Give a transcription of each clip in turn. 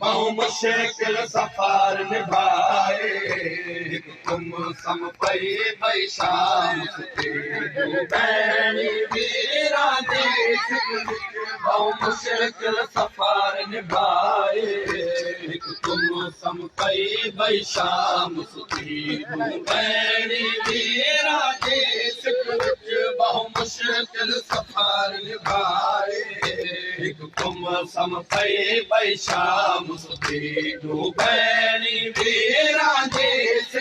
बहु मुश्किल सफर निभाए तुम सम पई भई शाम बैणी वीरा देश बहु मुश्किल सफर निभाए तुम सम पई भई शाम सुखी बैणी वीरा देश बहु मुश्किल सफर निभाए तुम सम पई भई शाम सुखी बैणी वीरा देश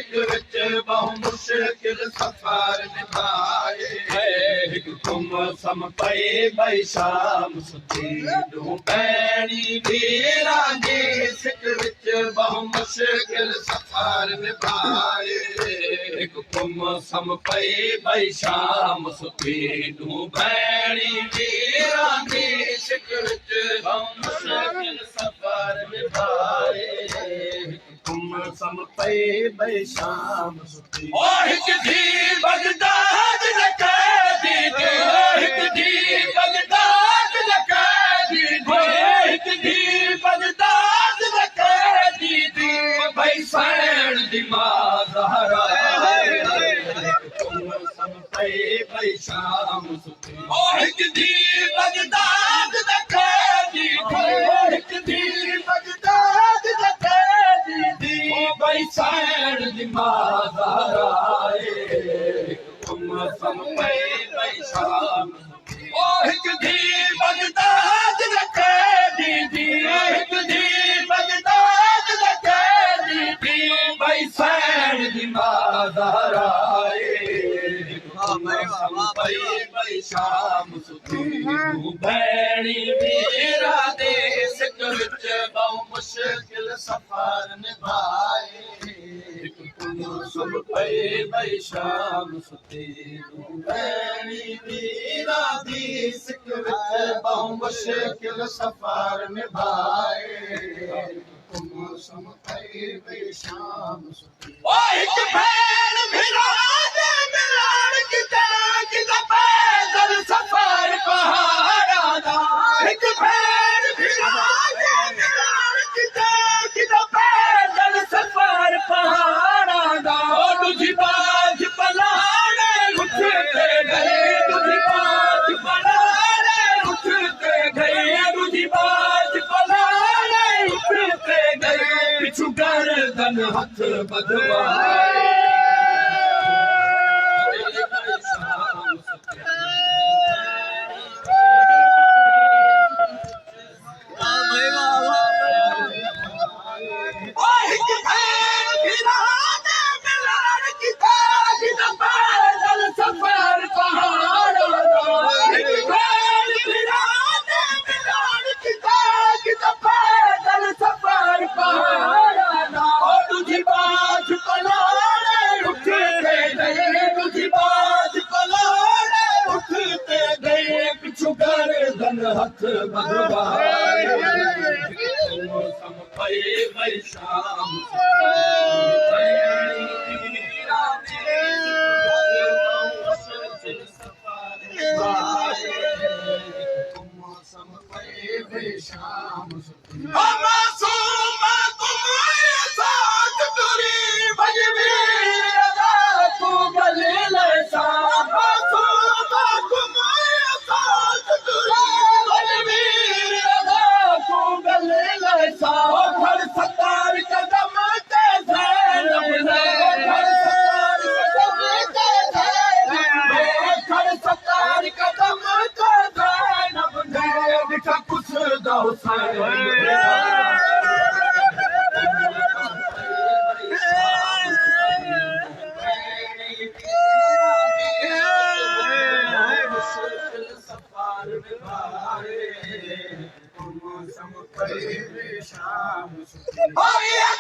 बहु मुश्किल सफर निभाए तुम सम पई भई शाम सुखी बैणी वीरा देश बहु मुश्किल सफर निभाए तुम सम पई भई शाम सुखी बैणी वीरा देश बहु मुश्किल सफर निभाए तुम सम पई भई शाम सुखी हिक धी बगदाद न कैदी हिक धी बगदाद न कैदी हिक धी बगदाद न कैदी भई सैण दी मां ज़हरा तुम सम पई भई शाम सुखी हिक धी बगदाद न कैदी हिक धी बगदाद न कैदी भई सैण दी मां ज़हरा तुम सम पई भई शाम हिक धी बगदाद न कैदी हिक धी बगदाद न कैदी भई सैण दी मां ज़हरा सम पई भई शाम सुखी बैणी वीरा देश विच बहु मुश्किल सफर निभाए तुम सम पई भई शाम सुखी बैणी वीरा देश विच बहु मुश्किल सफर निभाए तुम सम पई भई शाम सुखी हिक भेण भिराने मिलान किता पैदल सफर पहाड़ा दा हिक भेण भिराने मिलान किता पैदल सफर पहाड़ा दा तुझी बाज पलाने उठते गए तुझी बाज पलाने उठते गए तुझी बाज पलाने उठते गए पिछू गर्दन हथ बधवाए हथ बधवाए तुम सम पई भई शाम तुम सम पई भई शाम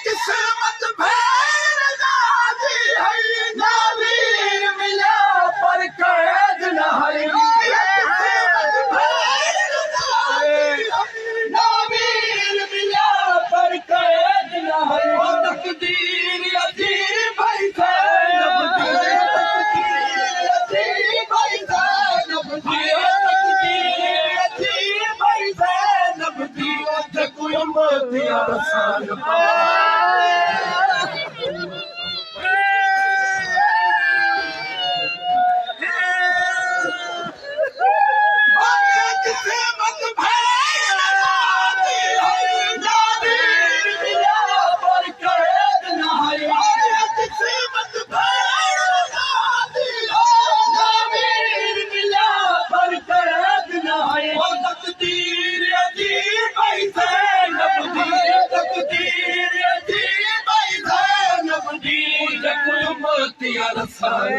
किस्मत मिला पर कैद न मोतिया रसान मोतिया रसान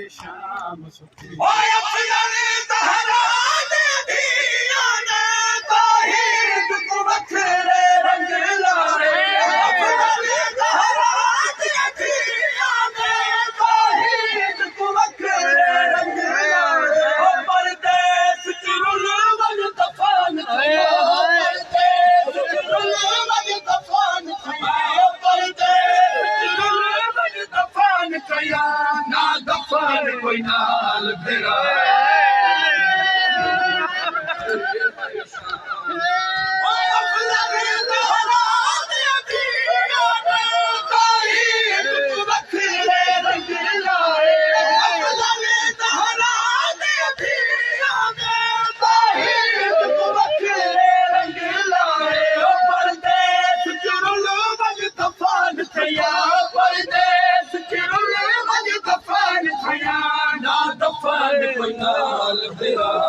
शाम सुखी कोई नाल फेरा कोई नाल फेरा